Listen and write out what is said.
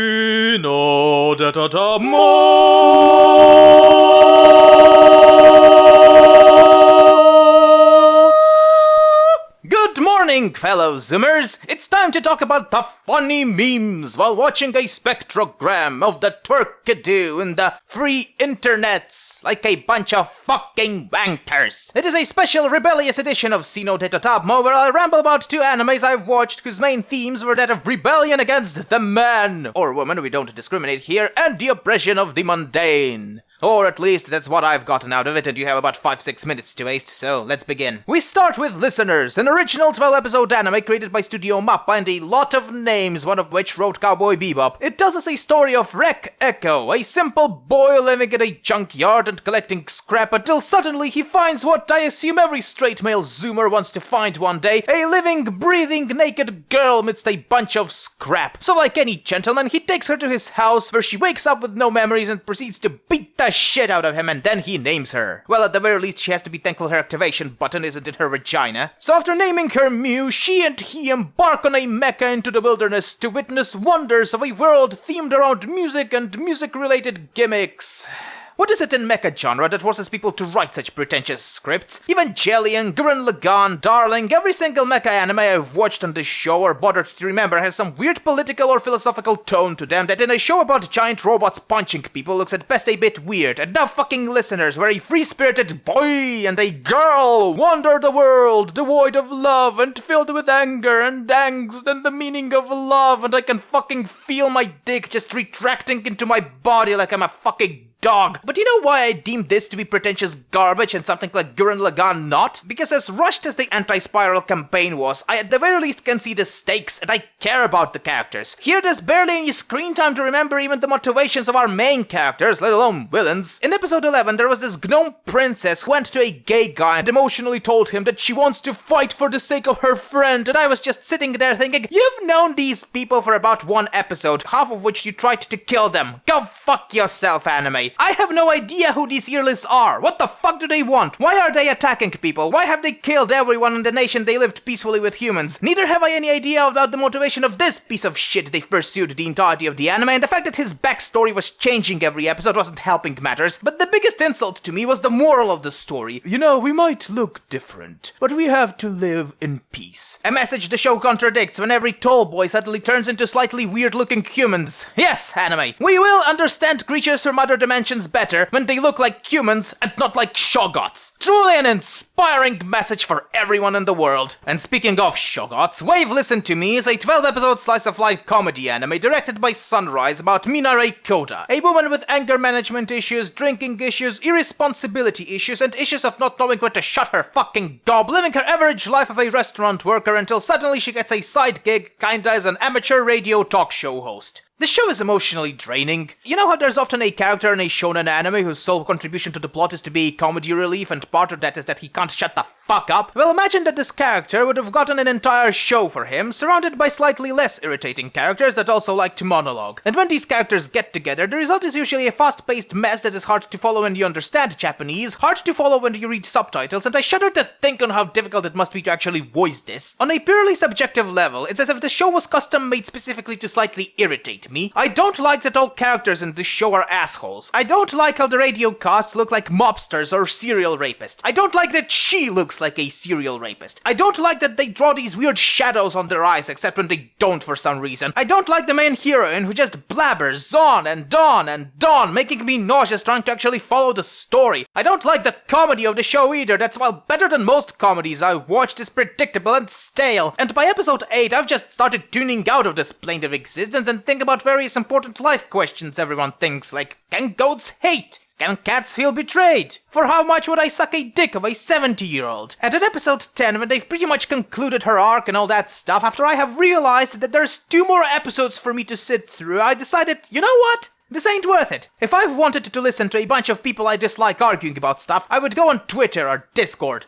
Sino detatamo. Good morning, fellow Zoomers! It's time to talk about the funny memes while watching a spectrogram of the twerkadoo in the free internets, like a bunch of fucking wankers. It is a special rebellious edition of Sino Detatamo where I ramble about two animes I've watched whose main themes were that of rebellion against the man, or woman, we don't discriminate here, and the oppression of the mundane. Or at least that's what I've gotten out of it, and you have about 5-6 minutes to waste, so let's begin. We start with Listeners, an original 12-episode anime created by Studio Mappa and a lot of names, one of which wrote Cowboy Bebop. It tells us a story of Wreck Echo, a simple boy living in a junkyard and collecting scrap until suddenly he finds what I assume every straight male Zoomer wants to find one day, a living, breathing, naked girl amidst a bunch of scrap. So like any gentleman, he takes her to his house, where she wakes up with no memories and proceeds to beat the shit out of him, and then he names her. Well, at the very least, she has to be thankful her activation button isn't in her vagina. So after naming her Mew, she and he embark on a mecha into the wilderness to witness wonders of a world themed around music and music-related gimmicks. What is it in mecha genre that forces people to write such pretentious scripts? Evangelion, Gurren Lagann, Darling, every single mecha anime I've watched on this show or bothered to remember has some weird political or philosophical tone to them that in a show about giant robots punching people looks at best a bit weird. And now fucking Listeners, where a free-spirited boy and a girl wander the world, devoid of love and filled with anger and angst and the meaning of love, and I can fucking feel my dick just retracting into my body like I'm a fucking dog. But you know why I deemed this to be pretentious garbage and something like Gurren Lagann not? Because as rushed as the anti-spiral campaign was, I at the very least can see the stakes and I care about the characters. Here there's barely any screen time to remember even the motivations of our main characters, let alone villains. In episode 11 there was this gnome princess who went to a gay guy and emotionally told him that she wants to fight for the sake of her friend, and I was just sitting there thinking, you've known these people for about one episode, half of which you tried to kill them. Go fuck yourself, anime. I have no idea who these earless are. What the fuck do they want? Why are they attacking people? Why have they killed everyone in the nation they lived peacefully with humans? Neither have I any idea about the motivation of this piece of shit they've pursued the entirety of the anime, and the fact that his backstory was changing every episode wasn't helping matters. But the biggest insult to me was the moral of the story. You know, we might look different, but we have to live in peace. A message the show contradicts when every tall boy suddenly turns into slightly weird-looking humans. Yes, anime. We will understand creatures from other dimensions better when they look like humans and not like shoggoths. Truly an inspiring message for everyone in the world. And speaking of shoggoths, Wave Listen to Me is a 12-episode slice-of-life comedy anime directed by Sunrise about Minare Koda, a woman with anger management issues, drinking issues, irresponsibility issues, and issues of not knowing when to shut her fucking gob, living her average life of a restaurant worker until suddenly she gets a side gig, kinda as an amateur radio talk show host. The show is emotionally draining. You know how there's often a character in a shonen anime whose sole contribution to the plot is to be comedy relief, and part of that is that he can't shut the fuck up? Well, imagine that this character would have gotten an entire show for him, surrounded by slightly less irritating characters that also like to monologue. And when these characters get together, the result is usually a fast-paced mess that is hard to follow when you understand Japanese, hard to follow when you read subtitles, and I shudder to think on how difficult it must be to actually voice this. On a purely subjective level, it's as if the show was custom-made specifically to slightly irritate me. I don't like that all characters in this show are assholes. I don't like how the radio cast look like mobsters or serial rapists. I don't like that she looks like a serial rapist. I don't like that they draw these weird shadows on their eyes except when they don't for some reason. I don't like the main heroine who just blabbers on and on and on, making me nauseous trying to actually follow the story. I don't like the comedy of the show either. That's while better than most comedies I've watched, is predictable and stale. And by episode 8 I've just started tuning out of this plane of existence and think about various important life questions everyone thinks, like, can goats hate? Can cats feel betrayed? For how much would I suck a dick of a 70-year-old? And at episode 10, when they've pretty much concluded her arc and all that stuff, after I have realized that there's 2 more episodes for me to sit through, I decided, you know what? This ain't worth it. If I've wanted to listen to a bunch of people I dislike arguing about stuff, I would go on Twitter or Discord.